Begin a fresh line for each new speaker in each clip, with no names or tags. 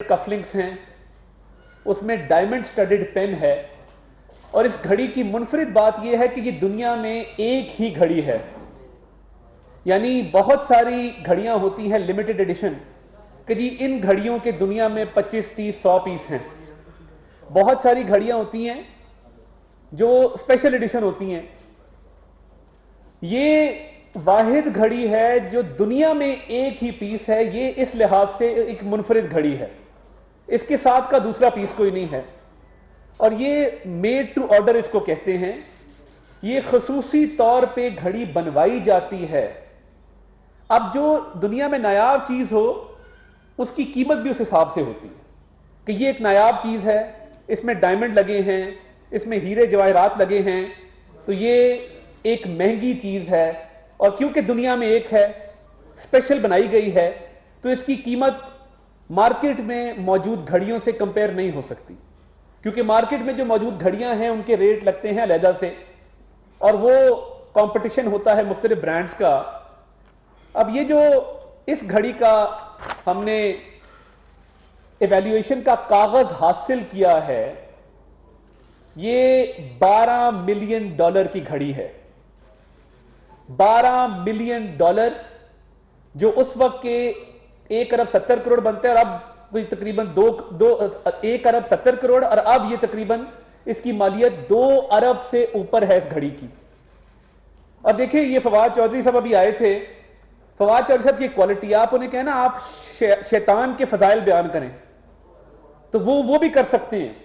Cufflinks हैं, उसमें diamond studded pen है। और इस घड़ी की मुनफरिद बात यह है कि ये दुनिया में एक ही घड़ी है। यानी बहुत सारी घड़ियां होती हैं लिमिटेड एडिशन कि जी इन घड़ियों के दुनिया में 25, 30, 100 पीस हैं। बहुत सारी घड़ियां होती हैं जो स्पेशल एडिशन होती हैं। ये वाहिद घड़ी है जो दुनिया में एक ही पीस है। ये इस लिहाज से एक मुनफरिद घड़ी है, इसके साथ का दूसरा पीस कोई नहीं है। और ये मेड टू ऑर्डर इसको कहते हैं। ये खसूसी तौर पे घड़ी बनवाई जाती है। अब जो दुनिया में नायाब चीज हो उसकी कीमत भी उस हिसाब से होती है कि ये एक नायाब चीज है, इसमें डायमंड लगे हैं, इसमें हीरे जवाहरात लगे हैं, तो ये एक महंगी चीज है। और क्योंकि दुनिया में एक है, स्पेशल बनाई गई है, तो इसकी कीमत मार्केट में मौजूद घड़ियों से कंपेयर नहीं हो सकती, क्योंकि मार्केट में जो मौजूद घड़ियां हैं उनके रेट लगते हैं अलहदा से, और वो कंपटीशन होता है मुख्तलिफ ब्रांड्स का। अब ये जो इस घड़ी का हमने एवैल्यूएशन का कागज हासिल किया है, ये $12 मिलियन की घड़ी है। $12 मिलियन, जो उस वक्त के 1 अरब 70 करोड़ बनते हैं, और अब कोई तकरीबन 1 अरब 70 करोड़, और अब ये तकरीबन इसकी मालियत 2 अरब से ऊपर है इस घड़ी की। और देखिए ये फवाद चौधरी साहब अभी आए थे। फवाद चौधरी साहब की क्वालिटी, आप उन्हें कहना आप शैतान के फजाइल बयान करें तो वो भी कर सकते हैं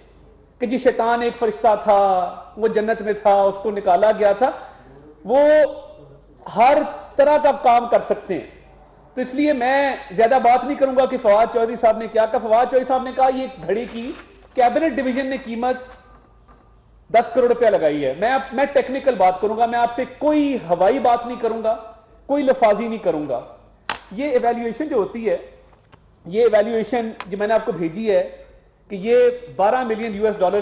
कि जी शैतान एक फरिश्ता था, वो जन्नत में था, उसको निकाला गया था। वो हर तरह का काम कर सकते हैं। तो इसलिए मैं ज्यादा बात नहीं करूंगा कि फवाद चौधरी साहब ने क्या कहा। फवाद चौधरी साहब ने कहा ये घड़ी की कैबिनेट डिवीजन ने कीमत 10 करोड़ रुपया लगाई है। मैं टेक्निकल बात करूंगा, मैं आपसे कोई हवाई बात नहीं करूंगा, कोई लफाजी नहीं करूंगा। ये एवैल्यूएशन जो होती है, ये एवैल्यूएशन जो मैंने आपको भेजी है कि ये $12 मिलियन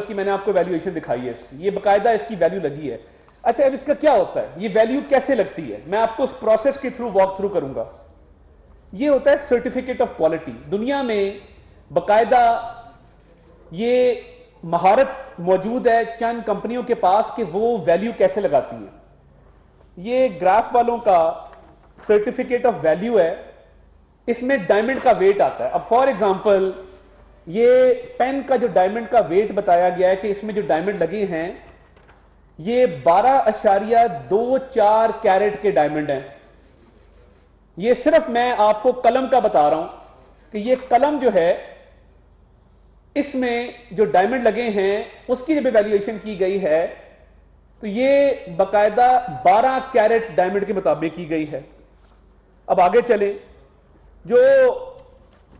की मैंने आपको वैल्यूएशन दिखाई है इसकी, ये बाकायदा इसकी वैल्यू लगी है। अच्छा, अब इसका क्या होता है, ये वैल्यू कैसे लगती है, मैं आपको उस प्रोसेस के थ्रू वॉक थ्रू करूंगा। ये होता है सर्टिफिकेट ऑफ क्वालिटी। दुनिया में बाकायदा ये महारत मौजूद है चंद कंपनियों के पास कि वो वैल्यू कैसे लगाती है। ये ग्राफ वालों का सर्टिफिकेट ऑफ वैल्यू है, इसमें डायमंड का वेट आता है। अब फॉर एग्जांपल ये पेन का जो डायमंड का वेट बताया गया है कि इसमें जो डायमंड लगे हैं ये 12.24 कैरेट के डायमंड हैं। ये सिर्फ मैं आपको कलम का बता रहा हूं कि ये कलम जो है इसमें जो डायमंड लगे हैं उसकी जब वैल्यूएशन की गई है तो ये बाकायदा 12 कैरेट डायमंड के मुताबिक की गई है। अब आगे चलें, जो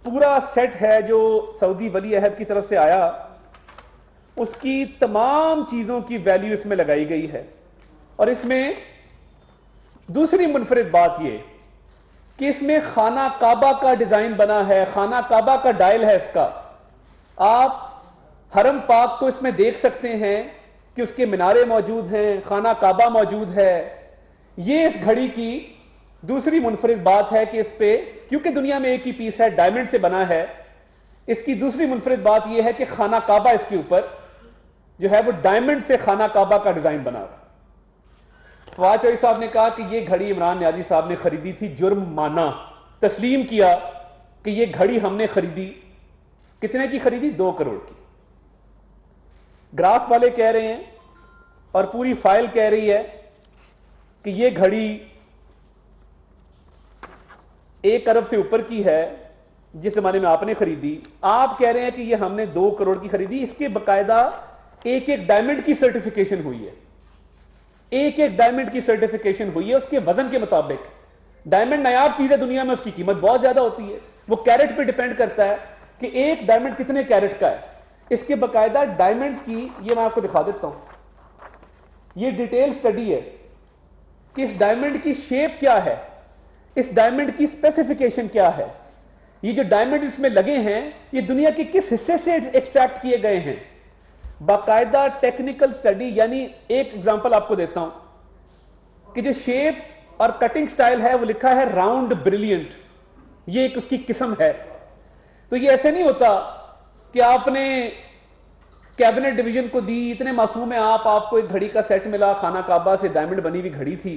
पूरा सेट है जो सऊदी वली अहद की तरफ से आया, उसकी तमाम चीजों की वैल्यू इसमें लगाई गई है। और इसमें दूसरी मुनफरिद बात यह कि इसमें खाना काबा का डिजाइन बना है, खाना काबा का डायल है इसका। आप हरम पाक को इसमें देख सकते हैं कि उसके मीनारे मौजूद हैं, खाना काबा मौजूद है। ये इस घड़ी की दूसरी मुनफरिद बात है कि इस पे, क्योंकि दुनिया में एक ही पीस है, डायमंड से बना है, इसकी दूसरी मुनफरिद बात यह है कि खाना काबा इसके ऊपर जो है वो डायमंड से खाना काबा का डिजाइन बना हुआ। फवाद चौधरी साहब ने कहा कि ये घड़ी इमरान नियाजी साहब ने खरीदी थी, जुर्म माना, तस्लीम किया कि ये घड़ी हमने खरीदी। कितने की खरीदी? 2 करोड़ की। ग्राफ वाले कह रहे हैं और पूरी फाइल कह रही है कि ये घड़ी 1 अरब से ऊपर की है जिस जमाने में आपने खरीदी। आप कह रहे हैं कि ये हमने 2 करोड़ की खरीदी। इसके बकायदा एक एक डायमंड की सर्टिफिकेशन हुई है, एक एक डायमंड की सर्टिफिकेशन हुई है उसके वजन के मुताबिक। डायमंड नायाब चीज है दुनिया में, उसकी कीमत बहुत ज्यादा होती है, वो कैरेट पे डिपेंड करता है कि एक डायमंड कितने कैरेट का है। इसके बकायदा डायमंड्स की, ये मैं आपको दिखा देता हूं, ये डिटेल स्टडी है कि इस डायमंड की शेप क्या है, इस डायमंड की स्पेसिफिकेशन क्या है, ये जो डायमंड इसमें लगे हैं ये दुनिया के किस हिस्से से एक्सट्रैक्ट किए गए हैं। बाकायदा टेक्निकल स्टडी। यानी एक एग्जांपल आपको देता हूं कि जो शेप और कटिंग स्टाइल है वो लिखा है राउंड ब्रिलियंट, ये एक उसकी किस्म है। तो ये ऐसे नहीं होता कि आपने कैबिनेट डिवीजन को दी, इतने मासूम है आप, आपको एक घड़ी का सेट मिला, खाना काबा से डायमंड बनी हुई घड़ी थी,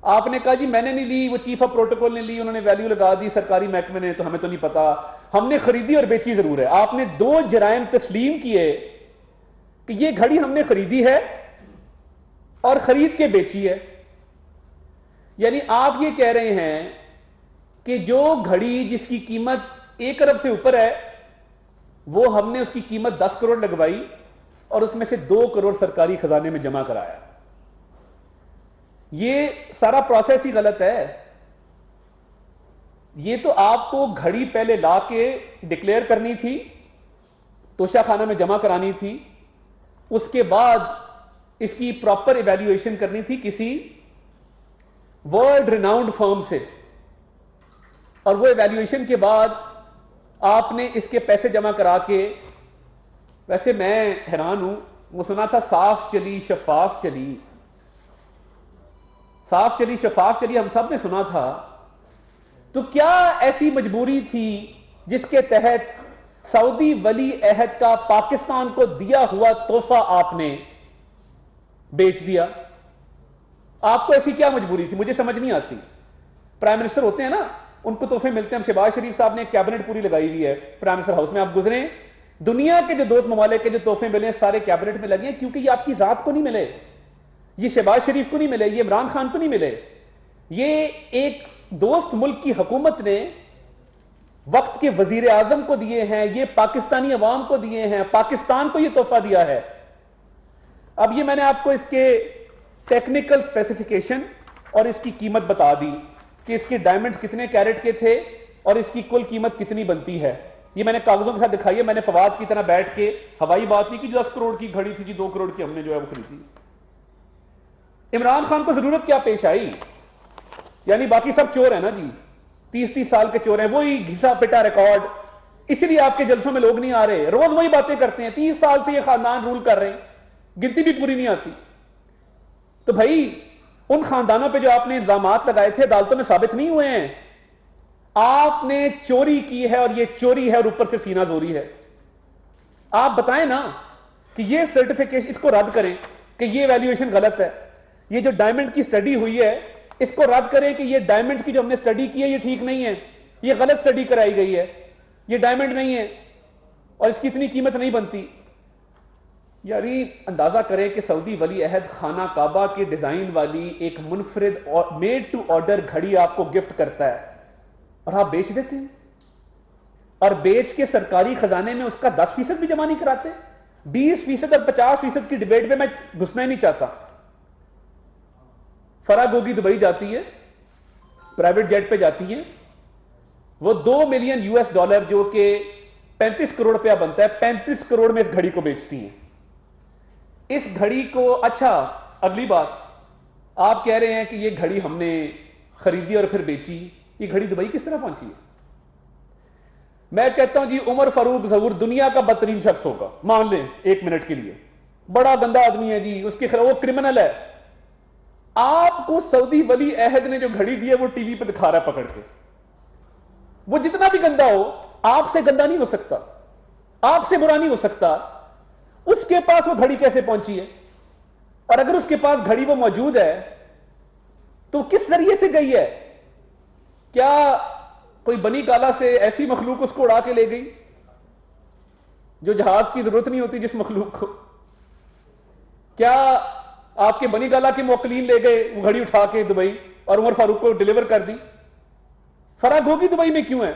आपने कहा जी मैंने नहीं ली, वो चीफ ऑफ प्रोटोकॉल ने ली, उन्होंने वैल्यू लगा दी सरकारी महकमे ने, तो हमें तो नहीं पता, हमने खरीदी और बेची जरूर है। आपने दो जराइम तस्लीम किए कि ये घड़ी हमने खरीदी है और खरीद के बेची है। यानी आप ये कह रहे हैं कि जो घड़ी जिसकी कीमत 1 अरब से ऊपर है वो हमने उसकी कीमत 10 करोड़ लगवाई और उसमें से 2 करोड़ सरकारी खजाने में जमा कराया। ये सारा प्रोसेस ही गलत है। ये तो आपको घड़ी पहले लाके डिक्लेयर करनी थी, तोशाखाना में जमा करानी थी, उसके बाद इसकी प्रॉपर इवैल्यूएशन करनी थी किसी वर्ल्ड रिनाउंड फर्म से, और वो इवैल्यूएशन के बाद आपने इसके पैसे जमा करा के, वैसे मैं हैरान हूं, वो सुना था साफ चली शफाफ चली, साफ चली शफाफ चली हम सब ने सुना था, तो क्या ऐसी मजबूरी थी जिसके तहत सऊदी वली अहद का पाकिस्तान को दिया हुआ तोहफा आपने बेच दिया? आपको ऐसी क्या मजबूरी थी, मुझे समझ नहीं आती। प्राइम मिनिस्टर होते हैं ना, उनको तोहफे मिलते हैं। शहबाज शरीफ साहब ने कैबिनेट पूरी लगाई हुई है प्राइम मिनिस्टर हाउस में, आप गुजरे, दुनिया के जो दोस्त ममालिक के जो तोहफे मिले सारे कैबिनेट में लगे हैं, क्योंकि ये आपकी जात को नहीं मिले, ये शहबाज शरीफ को नहीं मिले, ये इमरान खान को नहीं मिले, ये एक दोस्त मुल्क की हुकूमत ने वक्त के वजीर आजम को दिए हैं, ये पाकिस्तानी अवाम को दिए हैं, पाकिस्तान को ये तोहफा दिया है। अब ये मैंने आपको इसके टेक्निकल स्पेसिफिकेशन और इसकी कीमत बता दी कि इसके डायमंड्स कितने कैरेट के थे और इसकी कुल कीमत कितनी बनती है। ये मैंने कागजों के साथ दिखाई है, मैंने फवाद की तरह बैठ के हवाई बात नहीं कि 10 करोड़ की घड़ी थी जी, 2 करोड़ की हमने जो है वो खरीदी। इमरान खान को जरूरत क्या पेश आई? यानी बाकी सब चोर है ना जी, 30-30 साल के चोर हैं, वही घिसा पिटा रिकॉर्ड, इसीलिए आपके जलसों में लोग नहीं आ रहे, रोज वही बातें करते हैं, 30 साल से ये खानदान रूल कर रहे हैं, गिनती भी पूरी नहीं आती। तो भाई उन खानदानों पे जो आपने इल्जामात लगाए थे अदालतों में साबित नहीं हुए हैं। आपने चोरी की है और ये चोरी है और ऊपर से सीना जोरी है। आप बताएं ना कि ये सर्टिफिकेशन, इसको रद्द करें कि ये वैल्यूएशन गलत है, ये जो डायमंड की स्टडी हुई है इसको रद्द करें कि ये डायमंड की जो हमने स्टडी की है ये ठीक नहीं है, ये गलत स्टडी कराई गई है, ये डायमंड नहीं है और इसकी इतनी कीमत नहीं बनती। यानी अंदाजा करें कि सऊदी वली अहद खाना काबा के डिजाइन वाली एक मुनफरिद और मेड टू ऑर्डर घड़ी आपको गिफ्ट करता है और आप बेच देते हैं, और बेच के सरकारी खजाने में उसका 10% भी जमा नहीं कराते। 20% और 50% की डिबेट में मैं घुसना ही नहीं चाहता। फराह गोगी दुबई जाती है, प्राइवेट जेट पे जाती है, वो $2 मिलियन जो कि 35 करोड़ रुपया बनता है, 35 करोड़ में इस घड़ी को बेचती हैं। इस घड़ी को, अच्छा अगली बात, आप कह रहे हैं कि ये घड़ी हमने खरीदी और फिर बेची, ये घड़ी दुबई किस तरह पहुंची है? मैं कहता हूं जी उमर फारूक ज़हूर दुनिया का बदतरीन शख्स होगा, मान लें 1 मिनट के लिए, बड़ा गंदा आदमी है जी, उसके खिलाफ वो क्रिमिनल है। आपको सऊदी वली अहद ने जो घड़ी दी है वो टीवी पे दिखा रहा है पकड़ के, वो जितना भी गंदा हो आपसे गंदा नहीं हो सकता, आपसे बुरा नहीं हो सकता, उसके पास वो घड़ी कैसे पहुंची है? और अगर उसके पास घड़ी वो मौजूद है तो किस जरिए से गई है? क्या कोई बनी गाला से ऐसी मखलूक उसको उड़ा के ले गई जो जहाज की जरूरत नहीं होती जिस मखलूक को? क्या आपके बनी गाला के मोकलीन ले गए वो घड़ी उठा के दुबई और उमर फारूक को डिलीवर कर दी? फराह गोगी दुबई में क्यों है?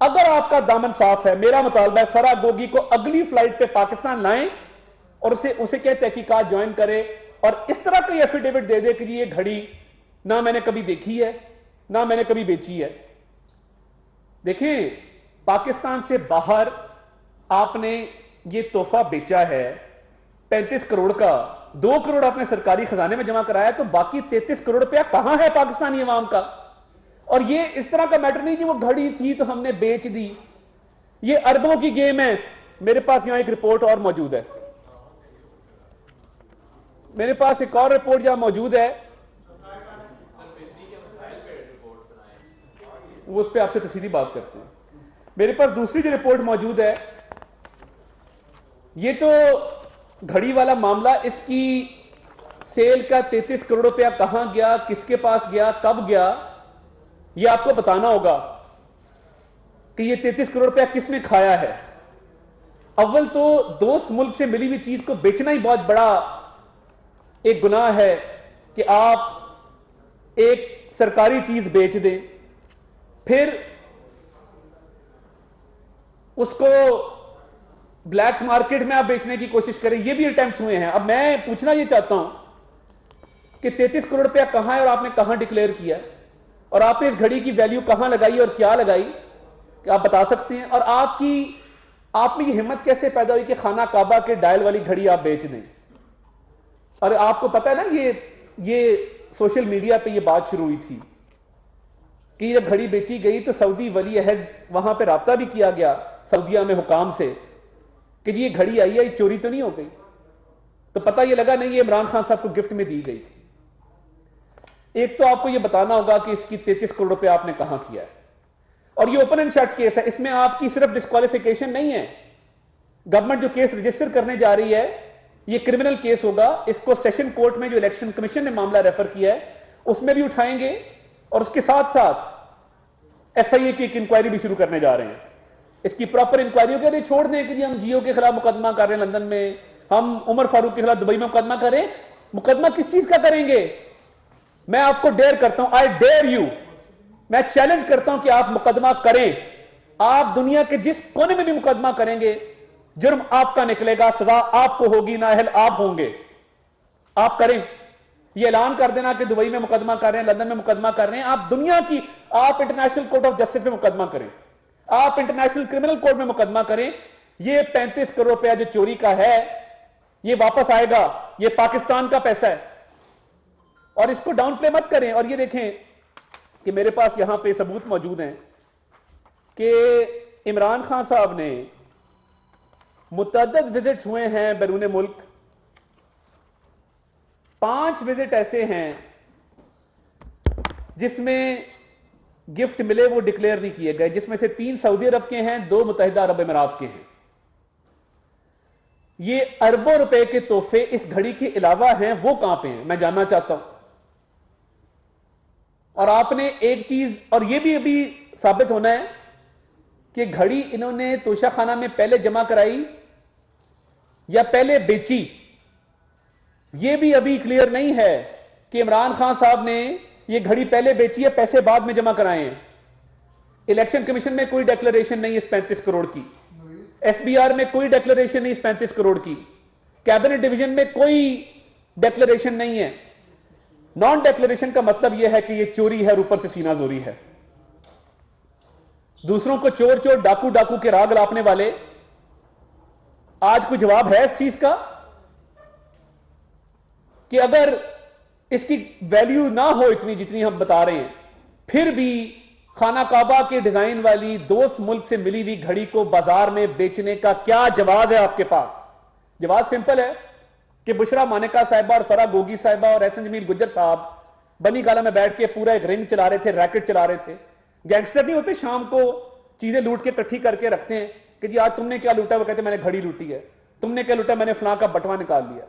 अगर आपका दामन साफ है, मेरा मुतालबा है फराह गोगी को अगली फ्लाइट पे पाकिस्तान लाएं और उसे क्या तहकीकात ज्वाइन करे और इस तरह कोई एफिडेविट दे दे कि जी ये घड़ी ना मैंने कभी देखी है ना मैंने कभी बेची है। देखिए, पाकिस्तान से बाहर आपने ये तोहफा बेचा है 35 करोड़ का, 2 करोड़ आपने सरकारी खजाने में जमा कराया, तो बाकी 33 करोड़ रुपया कहां है पाकिस्तानी अवाम का? और ये इस तरह का मैटर नहीं कि वो घड़ी थी तो हमने बेच दी, ये अरबों की गेम है। मेरे पास यहां एक रिपोर्ट और मौजूद है, मेरे पास एक और रिपोर्ट यहां मौजूद है, वो उस पर आपसे तफसीली बात करते हैं। मेरे पास दूसरी जो रिपोर्ट मौजूद है, ये तो घड़ी वाला मामला, इसकी सेल का 33 करोड़ रुपया कहां गया, किसके पास गया, कब गया, ये आपको बताना होगा कि ये 33 करोड़ रुपया किसने खाया है। अव्वल तो दोस्त मुल्क से मिली हुई चीज को बेचना ही बहुत बड़ा एक गुनाह है कि आप एक सरकारी चीज बेच दें, फिर उसको ब्लैक मार्केट में आप बेचने की कोशिश करें। ये भी अटेम्प्ट्स हुए हैं। अब मैं पूछना ये चाहता हूं कि 33 करोड़ रुपया कहां है और आपने कहां डिक्लेयर किया, और आपने इस घड़ी की वैल्यू कहां लगाई और क्या लगाई, क्या आप बता सकते हैं? और आप में ये हिम्मत कैसे पैदा हुई कि खाना काबा के डायल वाली घड़ी आप बेच दें? और आपको पता है ना, ये सोशल मीडिया पे ये बात शुरू हुई थी कि जब घड़ी बेची गई तो सऊदी वली अहद वहां पे राब्ता भी किया गया सऊदिया में हुकाम से कि जी ये घड़ी आई है, ये चोरी तो नहीं हो गई। तो पता ये लगा नहीं, ये इमरान खान साहब को गिफ्ट में दी गई थी। एक तो आपको ये बताना होगा कि इसकी 33 करोड़ रुपए आपने कहां किया है, और ये ओपन एंड शट केस है। इसमें आपकी सिर्फ डिस्क्वालिफिकेशन नहीं है। गवर्नमेंट जो केस रजिस्टर करने जा रही है ये क्रिमिनल केस होगा। इसको सेशन कोर्ट में जो इलेक्शन कमीशन ने मामला रेफर किया है उसमें भी उठाएंगे, और उसके साथ साथ एफआईए की एक इंक्वायरी भी शुरू करने जा रहे हैं। इसकी प्रॉपर इंक्वायरी होगी। अरे छोड़ दें कि जी हम जियो के खिलाफ मुकदमा कर रहे हैं लंदन में, हम उमर फारूक के खिलाफ दुबई में मुकदमा करें। मुकदमा किस चीज का करेंगे? मैं आपको डेयर करता हूं, आई डेयर यू, मैं चैलेंज करता हूं कि आप मुकदमा करें। आप दुनिया के जिस कोने में भी मुकदमा करेंगे, जुर्म आपका निकलेगा, सजा आपको होगी, नाअहल आप होंगे। आप करें, ये ऐलान कर देना कि दुबई में मुकदमा कर रहे हैं, लंदन में मुकदमा कर रहे हैं। आप दुनिया की, आप इंटरनेशनल कोर्ट ऑफ जस्टिस में मुकदमा करें, आप इंटरनेशनल क्रिमिनल कोर्ट में मुकदमा करें। ये 35 करोड़ रुपया जो चोरी का है ये वापस आएगा। ये पाकिस्तान का पैसा है, और इसको डाउन प्ले मत करें। और ये देखें कि मेरे पास यहां पे सबूत मौजूद हैं कि इमरान खान साहब ने मुतअद्दिद विजिट्स हुए हैं बैरून मुल्क। 5 विजिट ऐसे हैं जिसमें गिफ्ट मिले वो डिक्लेयर नहीं किए गए, जिसमें से 3 सऊदी अरब के हैं, 2 मुत्तहिदा अरब अमीरात के हैं। ये अरबों रुपए के तोहफे इस घड़ी के अलावा हैं, वो कहां पे हैं मैं जानना चाहता हूं। और आपने एक चीज, और ये भी अभी साबित होना है कि घड़ी इन्होंने तोशाखाना में पहले जमा कराई या पहले बेची। ये भी अभी क्लियर नहीं है कि इमरान खान साहब ने ये घड़ी पहले बेची है, पैसे बाद में जमा कराए हैं। इलेक्शन कमीशन में कोई डिक्लेरेशन नहीं इस 35 करोड़ की, एफबीआर में कोई डिक्लेरेशन नहीं इस 35 करोड़ की, कैबिनेट डिवीजन में कोई डिक्लेरेशन नहीं है। नॉन डिक्लेरेशन का मतलब यह है कि यह चोरी है और ऊपर से सीना जोरी है। दूसरों को चोर चोर डाकू डाकू के राग लापने वाले, आज कोई जवाब है इस चीज का कि अगर इसकी वैल्यू ना हो इतनी जितनी हम बता रहे हैं, फिर भी खाना काबा के डिजाइन वाली दोस्त मुल्क से मिली हुई घड़ी को बाजार में बेचने का क्या जवाब है आपके पास? जवाब सिंपल है कि बुशरा मानेका साहिबा और फरा गोगी साहिबा और एहसन जमील गुज्जर साहब बनी गाला में बैठ के पूरा एक रिंग चला रहे थे, रैकेट चला रहे थे। गैंगस्टर नहीं होते, शाम को चीजें लूट के इकट्ठी करके रखते हैं कि जी आज तुमने क्या लूटा, वो कहते मैंने घड़ी लूटी है, तुमने क्या लूटा, मैंने फलां का बटवा निकाल लिया।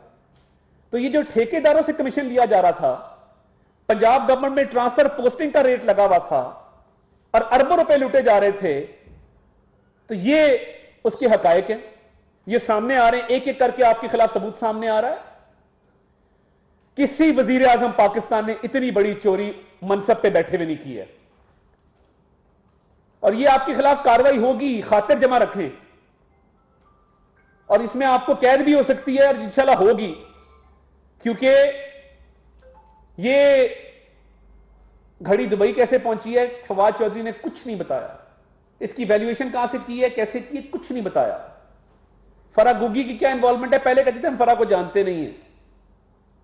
तो ये जो ठेकेदारों से कमीशन लिया जा रहा था, पंजाब गवर्नमेंट में ट्रांसफर पोस्टिंग का रेट लगा हुआ था और अरबों रुपए लूटे जा रहे थे, तो ये उसके हकायक हैं, ये सामने आ रहे हैं। एक एक करके आपके खिलाफ सबूत सामने आ रहा है। किसी वजीर आजम पाकिस्तान ने इतनी बड़ी चोरी मनसब पे बैठे हुए नहीं की है, और ये आपके खिलाफ कार्रवाई होगी, खातिर जमा रखें। और इसमें आपको कैद भी हो सकती है और इंशाल्लाह होगी, क्योंकि ये घड़ी दुबई कैसे पहुंची है फवाद चौधरी ने कुछ नहीं बताया। इसकी वैल्यूएशन कहां से की है, कैसे की है, कुछ नहीं बताया। फरा गुगी की क्या इन्वॉल्वमेंट है? पहले कहते थे हम फरा को जानते नहीं है,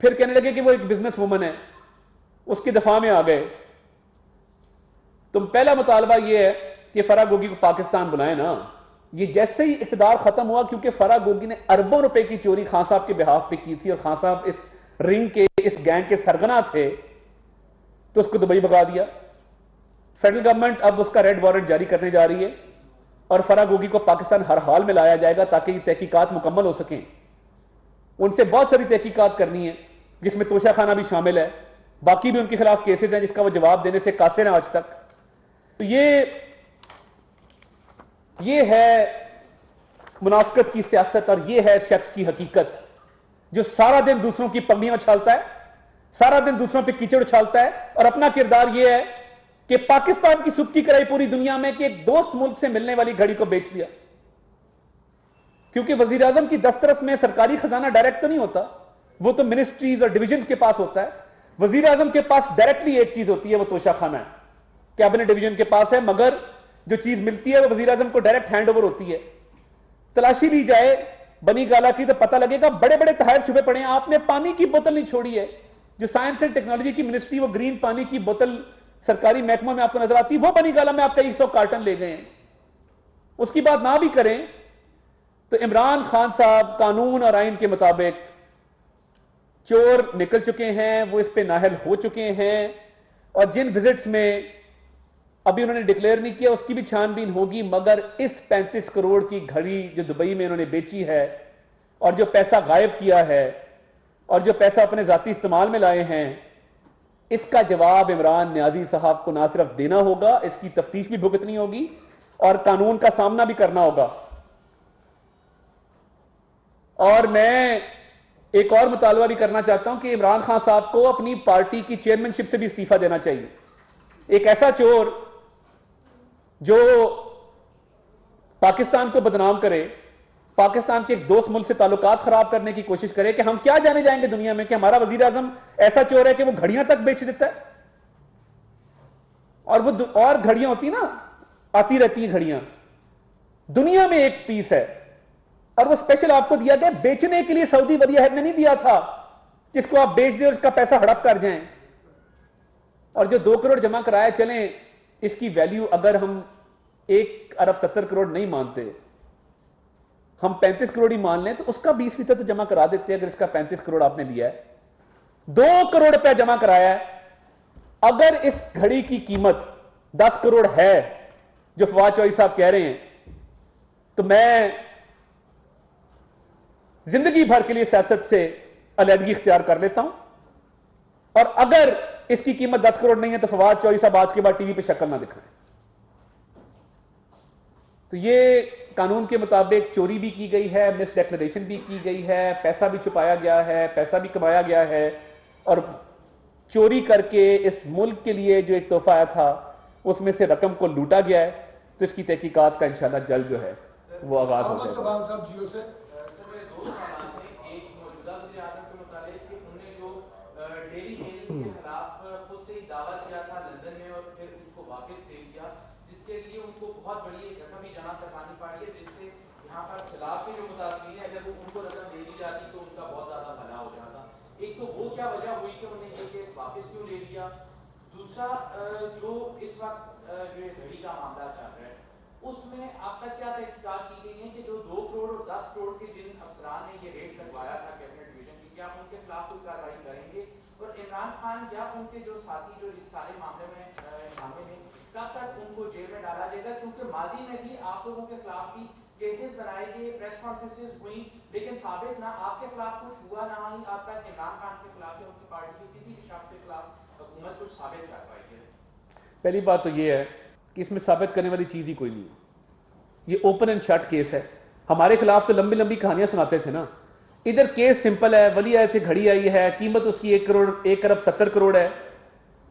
फिर कहने लगे कि वो एक बिजनेस वुमन है, उसके दफा में आ गए। तो पहला मुतालबा ये है कि फरा गोगी को पाकिस्तान बुलाए ना। ये जैसे ही इख्तिदार खत्म हुआ, क्योंकि फरा गोगी ने अरबों रुपए की चोरी खान साहब के बिहाफ पे की थी और खान साहब इस रिंग के, इस गैंग के सरगना थे, तो उसको दुबई भगा दिया। फेडरल गवर्नमेंट अब उसका रेड वारंट जारी करने जा रही है और फराह गोगी को पाकिस्तान हर हाल में लाया जाएगा ताकि ये तहकीकात मुकम्मल हो सकें। उनसे बहुत सारी तहकीकात करनी है, जिसमें तोशा खाना भी शामिल है, बाकी भी उनके खिलाफ केसेस हैं जिसका वो जवाब देने से कासिर हैं आज तक। तो ये है मुनाफिकत की सियासत और ये है शख्स की हकीकत जो सारा दिन दूसरों की पगड़ियां उछालता है, सारा दिन दूसरों पे कीचड़ उछालता है, और अपना किरदार यह है कि पाकिस्तान की सुबकी कराई पूरी दुनिया में कि एक दोस्त मुल्क से मिलने वाली घड़ी को बेच दिया। क्योंकि वजीर आजम की दस्तरस में सरकारी खजाना डायरेक्ट तो नहीं होता, वो तो मिनिस्ट्रीज और डिवीजन के पास होता है। वजीर आजम के पास डायरेक्टली एक चीज होती है, वो तोशा खाना है, कैबिनेट डिवीजन के पास है, मगर जो चीज मिलती है वो वजीर आजम को डायरेक्ट हैंड ओवर होती है। तलाशी ली जाए बनी गाला की तो पता लगेगा बड़े बड़े तहाइफ छुपे पड़े हैं। आपने पानी की बोतल नहीं छोड़ी है, जो साइंस एंड टेक्नोलॉजी की मिनिस्ट्री वो ग्रीन पानी की बोतल सरकारी महकमा में आपको नजर आती है, वो बनी गाला में आपका 100 कार्टन ले गए हैं। उसकी बात ना भी करें तो इमरान खान साहब कानून और आइन के मुताबिक चोर निकल चुके हैं, वो इस पे नाहल हो चुके हैं, और जिन विजिट्स में अभी उन्होंने डिक्लेयर नहीं किया उसकी भी छानबीन होगी। मगर इस 35 करोड़ की घड़ी जो दुबई में उन्होंने बेची है और जो पैसा गायब किया है और जो पैसा अपने जाती इस्तेमाल में लाए हैं, इसका जवाब इमरान न्याजी साहब को ना सिर्फ देना होगा, इसकी तफ्तीश भी भुगतनी होगी और कानून का सामना भी करना होगा। और मैं एक और मुतालबा भी करना चाहता हूं कि इमरान खान साहब को अपनी पार्टी की चेयरमैनशिप से भी इस्तीफा देना चाहिए। एक ऐसा चोर जो पाकिस्तान को बदनाम करे, पाकिस्तान के एक दोस्त मुल्क से ताल्लुकात खराब करने की कोशिश करे, कि हम क्या जाने जाएंगे दुनिया में कि हमारा वजीर आजम ऐसा चोर है कि वो घड़ियां तक बेच देता है। और वो और घड़ियां होती ना, आती रहती हैं घड़ियां, दुनिया में एक पीस है और वो स्पेशल आपको दिया गया बेचने के लिए। सऊदी वली-अहद ने नहीं दिया था जिसको आप बेच दें और उसका पैसा हड़प कर जाएं। और जो 2 करोड़ जमा कराया, चलें इसकी वैल्यू अगर हम 1 अरब 70 करोड़ नहीं मानते, हम 35 करोड़ ही मान लें, तो उसका 20% तो जमा करा देते हैं। अगर इसका 35 करोड़ आपने लिया है, 2 करोड़ रुपया जमा कराया है, अगर इस घड़ी की कीमत 10 करोड़ है जो फवाद चौधरी साहब कह रहे हैं, तो मैं जिंदगी भर के लिए सियासत से अलहदगी इख्तियार कर लेता हूं। और अगर इसकी कीमत 10 करोड़ नहीं है तो फवाद चौधरी साहब आज के बाद टीवी पे शक्ल ना दिखाएं। तो ये कानून के मुताबिक चोरी भी की गई है, मिस डिक्लेरेशन भी की गई है, पैसा भी छुपाया गया है, पैसा भी कमाया गया है, और चोरी करके इस मुल्क के लिए जो एक तोहफा आया था उसमें से रकम को लूटा गया है। तो इसकी तहकीकात का इंशाल्लाह जल्द जो है वो आगाज हो जाएगा।
डेली मेल के खिलाफ खुद से ही दावा किया था लंदन में और फिर उसको वापस ले लिया, जिसके लिए उनको बहुत बड़ी एक रकम ही जमा करवानी पड़ी है, जिससे यहाँ पर खिलाफ के जो मुतासरीन है अगर वो उनको रकम दे दी जाती तो उनका बहुत ज्यादा भला हो जाता। एक तो वो क्या वजह हुई कि उन्हें ये केस वापस क्यों ले लिया। दूसरा, जो इस वक्त जो ये घड़ी का मामला चल रहा है उसमें अब तक क्या तहकीकात की गई है कि जो 2 करोड़ और 10 करोड़ के जिन अफसरान ने ये रेड करवाया था कैबिनेट डिवीजन की, क्या उनके खिलाफ कोई कार्रवाई करेंगे, और इमरान खान या उनके जो साथी जो इस सारे मामले में कब तक उनको जेल में डाला जाएगा। क्योंकि माजी में भी आप लोगों के खिलाफ भी केसेस बनाए गए, प्रेस कॉन्फ्रेंसेस हुई, लेकिन साबित ना आपके खिलाफ कुछ हुआ, ना ही अब तक इमरान खान के खिलाफ या उनकी पार्टी के किसी भी शख्स के खिलाफ हुकूमत कुछ साबित कर पाई है।
पहली बात तो ये है कि इसमें साबित करने वाली चीज ही कोई नहीं है। ये ओपन एंड शट केस है। हमारे खिलाफ तो लंबी लंबी कहानियां सुनाते थे ना, इधर केस सिंपल है। वली-अहद से घड़ी आई है, कीमत उसकी 1 अरब 70 करोड़ है,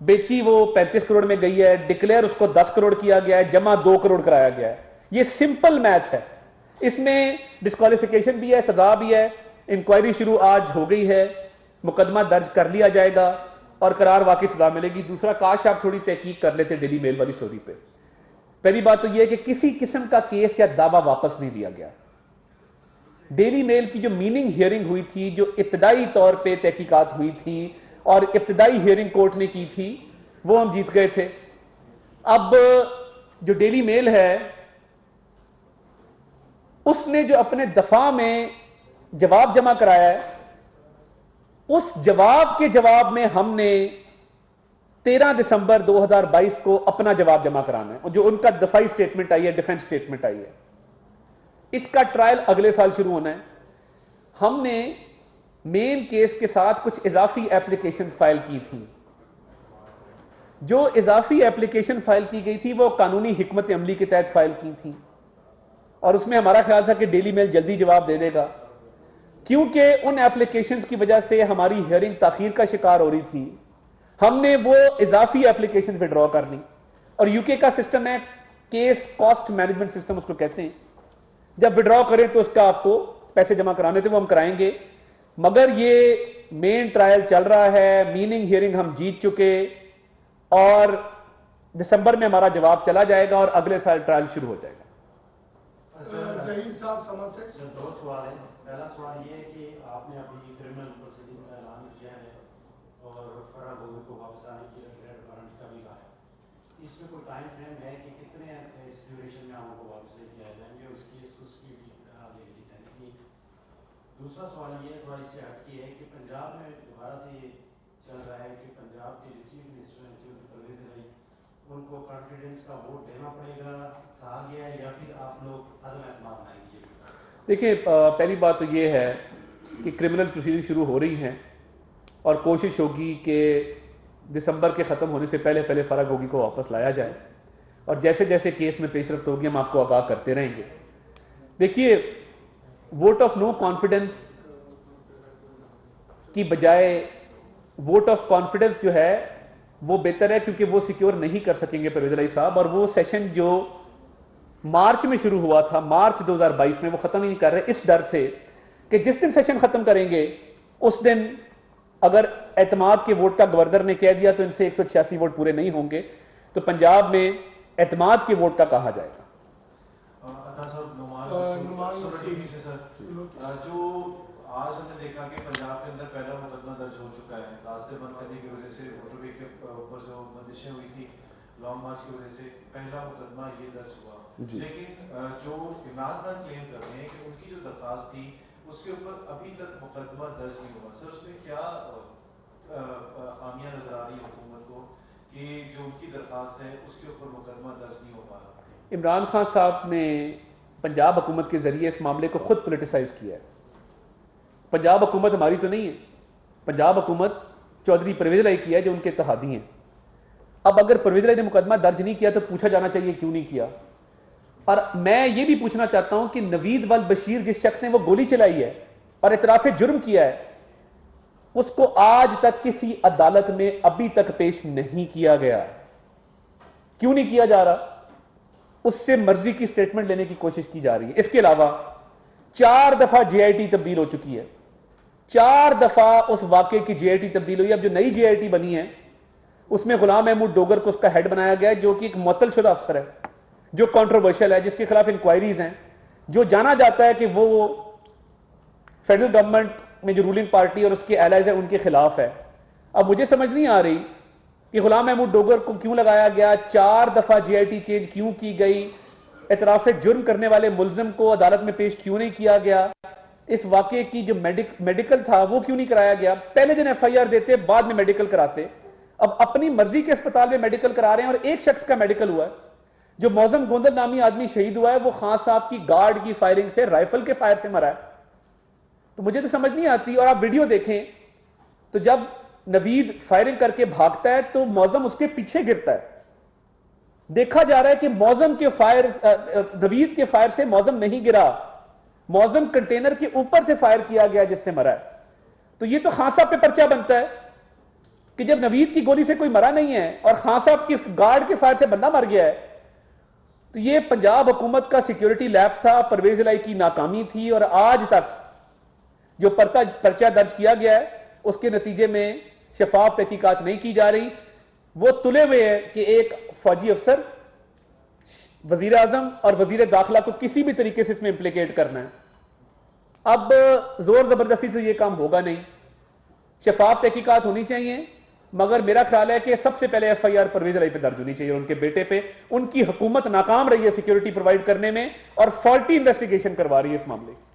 बेची वो 35 करोड़ में गई है, डिक्लेयर उसको 10 करोड़ किया गया है, जमा 2 करोड़ कराया गया है। ये सिंपल मैथ है। इसमें डिस्क्वालिफिकेशन भी है, सजा भी है। इंक्वायरी शुरू आज हो गई है, मुकदमा दर्ज कर लिया जाएगा और करार वाकई सजा मिलेगी। दूसरा, काश आप थोड़ी तहकीक कर लेते डेली मेल वाली स्टोरी पे। पहली बात तो यह है कि किसी किस्म का केस या दावा वापस नहीं लिया गया। डेली मेल की जो मीनिंग हियरिंग हुई थी, जो इब्तदाई तौर पे तहकीकात हुई थी और इब्तदाई हियरिंग कोर्ट ने की थी, वो हम जीत गए थे। अब जो डेली मेल है उसने जो अपने दफा में जवाब जमा कराया है, उस जवाब के जवाब में हमने 13 दिसंबर 2022 को अपना जवाब जमा कराना है, और जो उनका दफाई स्टेटमेंट आई है, डिफेंस स्टेटमेंट आई है, इसका ट्रायल अगले साल शुरू होना है। हमने मेन केस के साथ कुछ इजाफी एप्लीकेशन फाइल की थी। जो इजाफी एप्लीकेशन फाइल की गई थी वो कानूनी हिकमत अमली के तहत फाइल की थी, और उसमें हमारा ख्याल था कि डेली मेल जल्दी जवाब दे देगा। क्योंकि उन एप्लीकेशंस की वजह से हमारी हियरिंग ताखीर का शिकार हो रही थी, हमने वो इजाफी एप्लीकेशन विड्रॉ कर ली। और यूके का सिस्टम है केस कॉस्ट मैनेजमेंट सिस्टम उसको कहते हैं। जब विड्रॉ करें तो उसका आपको पैसे जमा कराने थे, वो हम कराएंगे। मगर ये मेन ट्रायल चल रहा है, मीनिंग हियरिंग हम जीत चुके, और दिसंबर में हमारा जवाब चला जाएगा और अगले साल ट्रायल शुरू हो जाएगा।
जहीर साहब समझ से
दो सवाल है। पहला सवाल ये है कि आपने अभी क्रिमिनल प्रोसीडिंग का ऐलान किया है और फराग होने को वापस आने की रेड वारंट का भी कहा है। इसमें कोई टाइम फ्रेम है कि कितने इस ड्यूरेशन में हमको वापस लेके आ जाएंगे, उसकी भी आगे लिखी जाएगी। दूसरा सवाल ये थोड़ा इससे हटके है कि पंजाब में दोबारा से ये चल रहा है कि पंजाब के जो चीफ मिनिस्टर हैं परवेज इलाही, उनको कॉन्फिडेंस का वोट देना पड़ेगा कहा गया है, या फिर आप लोग अदम एतमाद लाएंगे?
देखिए, पहली बात तो ये है कि क्रिमिनल प्रोसीडिंग शुरू हो रही हैं और कोशिश होगी कि दिसंबर के ख़त्म होने से पहले पहले फराग होगी को वापस लाया जाए, और जैसे जैसे केस में पेशरफ्त होगी हम आपको आगाह करते रहेंगे। देखिए, वोट ऑफ नो कॉन्फिडेंस की बजाय वोट ऑफ कॉन्फिडेंस जो है वो बेहतर है, क्योंकि वो सिक्योर नहीं कर सकेंगे परवेज इलाही साहब। और वो सेशन जो मार्च में शुरू हुआ था, मार्च 2022 में, वो ख़त्म ही नहीं कर रहे, इस डर से कि जिस दिन सेशन ख़त्म करेंगे उस दिन अगर एतमाद के वोट का गवर्नर ने कह दिया तो इनसे 186 वोट पूरे नहीं होंगे, तो पंजाब में एतमाद के वोट का कहा जाएगा।
जो आज हमने देखा कि पंजाब के अंदर पहला मुकदमा दर्ज हो चुका है रास्ते बंद करने की वजह से, मोटरवे के ऊपर जो बंदिशें हुई थी लॉन्ग मार्च की वजह से, पहला मुकदमा ये दर्ज हुआ। लेकिन जो इमरान खान क्लेम कर रहे हैं कि उनकी जो दरखास्त थी उसके ऊपर अभी तक मुकदमा दर्ज नहीं हुआ। सर, उसमें क्या खामियां नजर आ रही है हुकूमत को कि जो उनकी दरखास्त है उसके ऊपर मुकदमा दर्ज नहीं हो पा रहा?
इमरान खान साहब ने पंजाब हुकूमत के जरिए इस मामले को खुद पोलिटिसाइज किया है। पंजाब हुकूमत हमारी तो नहीं है, पंजाब हुकूमत चौधरी परवेज इलाही की है जो उनके इत्तेहादी हैं। अब अगर परवेज इलाही ने मुकदमा दर्ज नहीं किया तो पूछा जाना चाहिए क्यों नहीं किया। और मैं ये भी पूछना चाहता हूं कि नवीद वल बशीर, जिस शख्स ने वो गोली चलाई है और इतराफ़े जुर्म किया है, उसको आज तक किसी अदालत में अभी तक पेश नहीं किया गया। क्यों नहीं किया जा रहा? उससे मर्जी की स्टेटमेंट लेने की कोशिश की जा रही है। इसके अलावा 4 दफा JIT तब्दील हो चुकी है, 4 दफा उस वाकये की JIT तब्दील हुई। अब जो नई JIT बनी है उसमें गुलाम महमूद डोगर को उसका हेड बनाया गया है, जो कि एक मुअत्तल शुदा अफसर है, जो कंट्रोवर्शियल है, जिसके खिलाफ इंक्वायरीज हैं, जो जाना जाता है कि वो फेडरल गवर्नमेंट में जो रूलिंग पार्टी और उसके एलाइज है उनके खिलाफ है। अब मुझे समझ नहीं आ रही कि गुलाम महमूद डोगर को क्यों लगाया गया, 4 दफा JIT चेंज क्यों की गई, इतराफ़े जुर्म करने वाले मुलजिम को अदालत में पेश क्यों नहीं किया गया, इस वाकये की जो मेडिकल था वो क्यों नहीं कराया गया। पहले दिन FIR देते, बाद में मेडिकल कराते। अब अपनी मर्जी के अस्पताल में मेडिकल करा रहे हैं, और एक शख्स का मेडिकल हुआ है, जो मौजम गोंदल नामी आदमी शहीद हुआ है, वो खान साहब की गार्ड की फायरिंग से, राइफल के फायर से मरा है। तो मुझे तो समझ नहीं आती। और आप वीडियो देखें तो जब नवीद फायरिंग करके भागता है तो मौजम उसके पीछे गिरता है। देखा जा रहा है कि मौजम के फायर, नवीद के फायर से मौजम नहीं गिरा, मौजम कंटेनर के ऊपर से फायर किया गया जिससे मरा है। तो ये तो खान साहब पे पर्चा बनता है कि जब नवीद की गोली से कोई मरा नहीं है और खान साहब के गार्ड के फायर से बंदा मर गया है, तो ये पंजाब हुकूमत का सिक्योरिटी लैप्स था, परवेज इलाही की नाकामी थी। और आज तक जो पर्चा दर्ज किया गया है उसके नतीजे में शफाफ तहकीकात नहीं की जा रही। वो तुले हुए है कि एक फौजी अफसर, वजीर आजम और वजीर दाखिला को किसी भी तरीके से इसमें इंप्लीकेट करना है। अब जोर जबरदस्ती से ये काम होगा नहीं, शफाफ तहकीकात होनी चाहिए। मगर मेरा ख्याल है कि सबसे पहले FIR परवेज इलाही पे दर्ज होनी चाहिए और उनके बेटे पे। उनकी हुकूमत नाकाम रही है सिक्योरिटी प्रोवाइड करने में और फॉल्टी इन्वेस्टिगेशन करवा रही है इस मामले की।